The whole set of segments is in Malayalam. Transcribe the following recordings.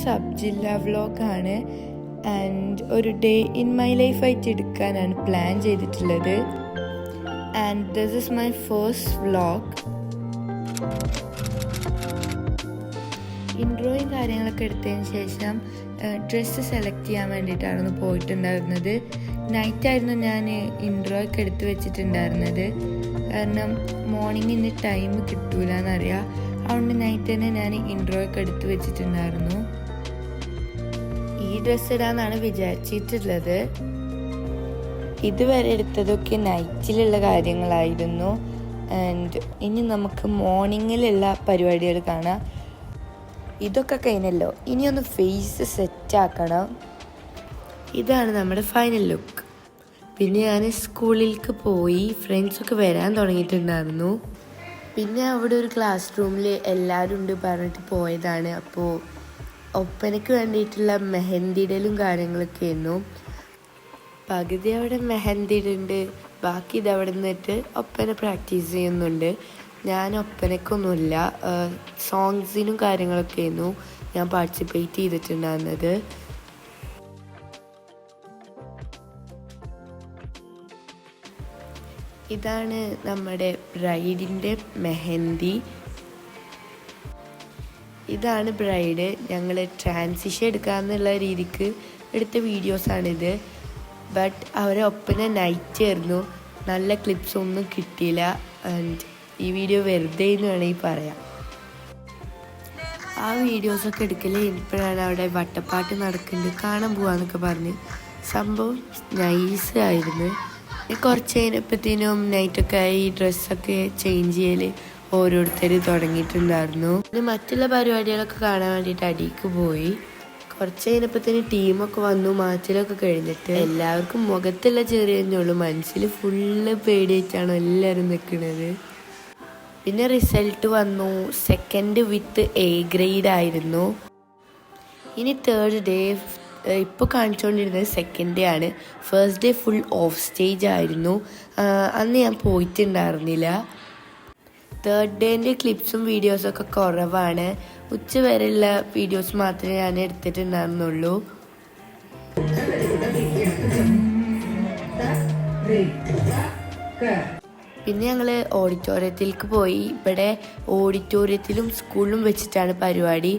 സബ് ജില്ല വ്ലോഗാണ് ആൻഡ് ഒരു ഡേ ഇൻ മൈ ലൈഫ് ആയിട്ട് എടുക്കാനാണ് പ്ലാൻ ചെയ്തിട്ടുള്ളത്. And this is my first vlog. ഇൻട്രോയും കാര്യങ്ങളൊക്കെ എടുത്തതിന് ശേഷം ഡ്രസ്സ് സെലക്ട് ചെയ്യാൻ വേണ്ടിയിട്ടാണ് പോയിട്ടുണ്ടായിരുന്നത്. നൈറ്റായിരുന്നു ഞാൻ ഇൻട്രോ ഒക്കെ എടുത്ത് വെച്ചിട്ടുണ്ടായിരുന്നത്. കാരണം മോർണിംഗിന് ടൈം കിട്ടൂല എന്നറിയാം. അതുകൊണ്ട് നൈറ്റ് തന്നെ ഞാൻ ഇൻട്രോ ഒക്കെ എടുത്ത് വെച്ചിട്ടുണ്ടായിരുന്നു. ഈ ഡ്രസ്സ് ഇടാന്നാണ് വിചാരിച്ചിട്ടുള്ളത്. ഇതുവരെ എടുത്തതൊക്കെ നൈറ്റിലുള്ള കാര്യങ്ങളായിരുന്നു. ആൻഡ് ഇനി നമുക്ക് മോർണിംഗിലുള്ള പരിപാടികൾ കാണാം. ഇതൊക്കെ കഴിഞ്ഞല്ലോ, ഇനിയൊന്ന് ഫേസ് സെറ്റാക്കണം. ഇതാണ് നമ്മുടെ ഫൈനൽ ലുക്ക്. പിന്നെ ഞാൻ സ്കൂളിലേക്ക് പോയി, ഫ്രണ്ട്സൊക്കെ വരാൻ തുടങ്ങിയിട്ടുണ്ടായിരുന്നു. പിന്നെ അവിടെ ഒരു ക്ലാസ് റൂമിൽ എല്ലാവരും ഉണ്ട് പറഞ്ഞിട്ട് പോയതാണ്. അപ്പോൾ ഒപ്പനയ്ക്ക് വേണ്ടിയിട്ടുള്ള മെഹന്തി ഇടലും കാര്യങ്ങളൊക്കെ ആയിരുന്നു. പകുതി അവിടെ മെഹന്തി ഇടുന്നുണ്ട്, ബാക്കി ഇതവിടെ നിന്നിട്ട് ഒപ്പന പ്രാക്ടീസ് ചെയ്യുന്നുണ്ട്. ഞാൻ ഒപ്പനയ്ക്കൊന്നുമില്ല, സോങ്സിനും കാര്യങ്ങളൊക്കെ ആയിരുന്നു ഞാൻ പാർട്ടിസിപ്പേറ്റ് ചെയ്തിട്ടുണ്ടായിരുന്നത്. ഇതാണ് നമ്മുടെ ബ്രൈഡിൻ്റെ മെഹന്തി. ഇതാണ് ബ്രൈഡ്. ഞങ്ങൾ ട്രാൻസിഷൻ എടുക്കാമെന്നുള്ള രീതിക്ക് എടുത്ത വീഡിയോസാണിത്. ബട്ട് അവരെ ഒപ്പന നൈറ്റ് ആയിരുന്നു, നല്ല ക്ലിപ്സ് ഒന്നും കിട്ടിയില്ല. ആൻഡ് ഈ വീഡിയോ വെറുതെ എന്ന് വേണമെങ്കിൽ പറയാം. ആ വീഡിയോസൊക്കെ എടുക്കൽ ഇപ്പോഴാണ് അവിടെ വട്ടപ്പാട്ട് നടക്കുന്നുണ്ട്, കാണാൻ പോവാന്നൊക്കെ പറഞ്ഞ്. സംഭവം നൈസ് ആയിരുന്നു. കുറച്ച് കഴിഞ്ഞപ്പോഴത്തേനും നൈറ്റൊക്കെ ആയി, ഡ്രസ്സൊക്കെ ചേഞ്ച് ചെയ്യൽ ഓരോരുത്തർ തുടങ്ങിയിട്ടുണ്ടായിരുന്നു. പിന്നെ മറ്റുള്ള പരിപാടികളൊക്കെ കാണാൻ വേണ്ടിയിട്ട് അടിക്ക് പോയി. കുറച്ച് കഴിഞ്ഞപ്പോഴത്തേനും ടീമൊക്കെ വന്നു, മാറ്റലൊക്കെ കഴിഞ്ഞിട്ട്. എല്ലാവർക്കും മുഖത്തുള്ള ചെറിയേ ഉള്ളൂ, മനസ്സിൽ ഫുള്ള് പേടിയായിട്ടാണ് എല്ലാവരും നിൽക്കുന്നത്. പിന്നെ റിസൾട്ട് വന്നു, സെക്കൻഡ് വിത്ത് എ ഗ്രേഡ് ആയിരുന്നു. ഇനി തേർഡ് ഡേ ഇപ്പോൾ കാണിച്ചുകൊണ്ടിരുന്നത് സെക്കൻഡ് ഡേ ആണ്. First day full of stage ആയിരുന്നു, അന്ന് ഞാൻ പോയിട്ടുണ്ടായിരുന്നില്ല. തേർഡ് ഡേൻ്റെ ക്ലിപ്സും വീഡിയോസൊക്കെ കുറവാണ്. ഉച്ച വരെയുള്ള വീഡിയോസ് മാത്രമേ ഞാൻ എടുത്തിട്ടുണ്ടായിരുന്നുള്ളൂ. പിന്നെ ഞങ്ങൾ ഓഡിറ്റോറിയത്തിലേക്ക് പോയി. ഇവിടെ ഓഡിറ്റോറിയത്തിലും സ്കൂളിലും വെച്ചിട്ടാണ് പരിപാടി.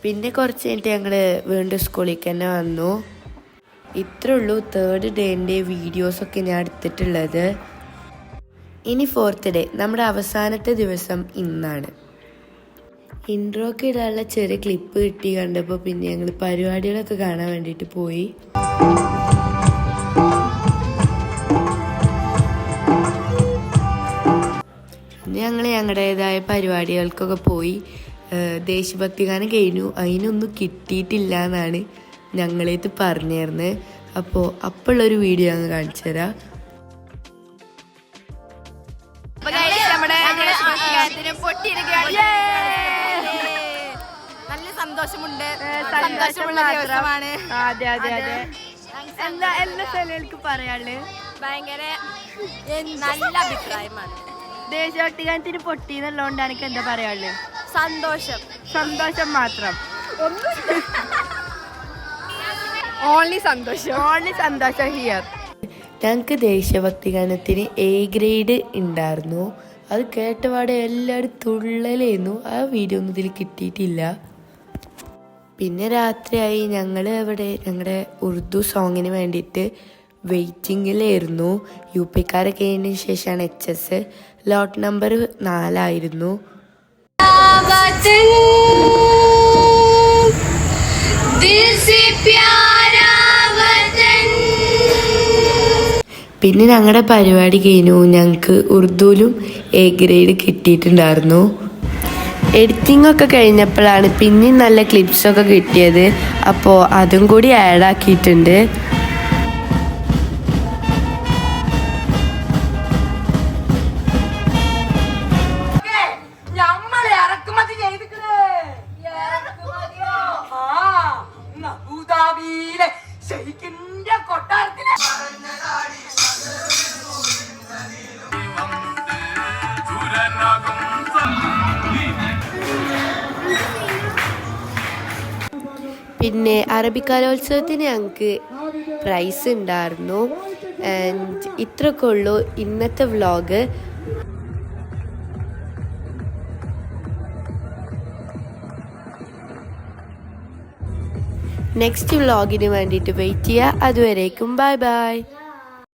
പിന്നെ കുറച്ച് കഴിഞ്ഞിട്ട് ഞങ്ങൾ വീണ്ടും സ്കൂളിലേക്ക് തന്നെ വന്നു. ഇത്രേ ഉള്ളൂ തേർഡ് ഡേൻ്റെ വീഡിയോസൊക്കെ ഞാൻ എടുത്തിട്ടുള്ളത്. ഇനി ഫോർത്ത് ഡേ, നമ്മുടെ അവസാനത്തെ ദിവസം ഇന്നാണ്. ഇൻട്രോക്ക് ഇടാനുള്ള ചെറിയ ക്ലിപ്പ് കിട്ടി കണ്ടപ്പോൾ പിന്നെ ഞങ്ങൾ പരിപാടികളൊക്കെ കാണാൻ വേണ്ടിയിട്ട് പോയി. പിന്നെ ഞങ്ങൾ ഞങ്ങളുടേതായ പരിപാടികൾക്കൊക്കെ പോയി. ദേശഭക്തി ഗാനം കഴിഞ്ഞു, അതിനൊന്നും കിട്ടിയിട്ടില്ല എന്നാണ് ഞങ്ങളേത് പറഞ്ഞിരുന്നത്. അപ്പോഴുള്ളൊരു വീഡിയോ അങ്ങ് കാണിച്ചു തരാം. നല്ല സന്തോഷമുണ്ട്, സന്തോഷമുള്ള ദിവസമാണ്. അതെ അതെ അതെ. എല്ലാ സ്ഥലങ്ങൾക്ക് പറയാനുള്ളത് ഭയങ്കര നല്ല അഭിപ്രായമാണ്. ദേശഭക്തി ഗാനത്തിന് പൊട്ടിയെന്നുള്ളതുകൊണ്ടാണ് എനിക്ക് എന്താ പറയാനുള്ളത്? സന്തോഷം, സന്തോഷം മാത്രം. ഓൺലി സന്തോഷം, ഓൺലി സന്തോഷം ഹിയർ. ഞങ്ങൾക്ക് ദേശഭക്തി ഗാനത്തിന് എ ഗ്രേഡ് ഉണ്ടായിരുന്നു. അത് കേട്ടപാടെ എല്ലാവരും തുള്ളലായിരുന്നു. ആ വീഡിയോ ഒന്നും ഇതിൽ കിട്ടിയിട്ടില്ല. പിന്നെ രാത്രിയായി, ഞങ്ങൾ അവിടെ ഞങ്ങളുടെ ഉറുദു സോങ്ങിന് വേണ്ടിയിട്ട് വെയിറ്റിങ്ങിലായിരുന്നു. യു പിക്കാരൊക്കെ കഴിഞ്ഞതിന് ശേഷമാണ് HS. ലോട്ട് നമ്പർ 4 ആയിരുന്നു. പിന്നെ ഞങ്ങളുടെ പരിപാടി കഴിഞ്ഞു. ഞങ്ങൾക്ക് ഉറുദുവിലും എ ഗ്രേഡ് കിട്ടിയിട്ടുണ്ടായിരുന്നു. എഡിറ്റിംഗ് ഒക്കെ കഴിഞ്ഞപ്പോഴാണ് പിന്നെയും നല്ല ക്ലിപ്സൊക്കെ കിട്ടിയത്. അപ്പോൾ അതും കൂടി ആഡാക്കിയിട്ടുണ്ട്. പിന്നെ അറബിക്കലോത്സവത്തിന് ഞങ്ങൾക്ക് പ്രൈസ് ഉണ്ടായിരുന്നു. ആൻഡ് ഇത്രയൊക്കെ ഉള്ളൂ ഇന്നത്തെ വ്ളോഗ്. നെക്സ്റ്റ് വ്ളോഗിന് വേണ്ടിയിട്ട് വെയിറ്റ് ചെയ്യുക. അതുവരേക്കും ബൈ ബൈ.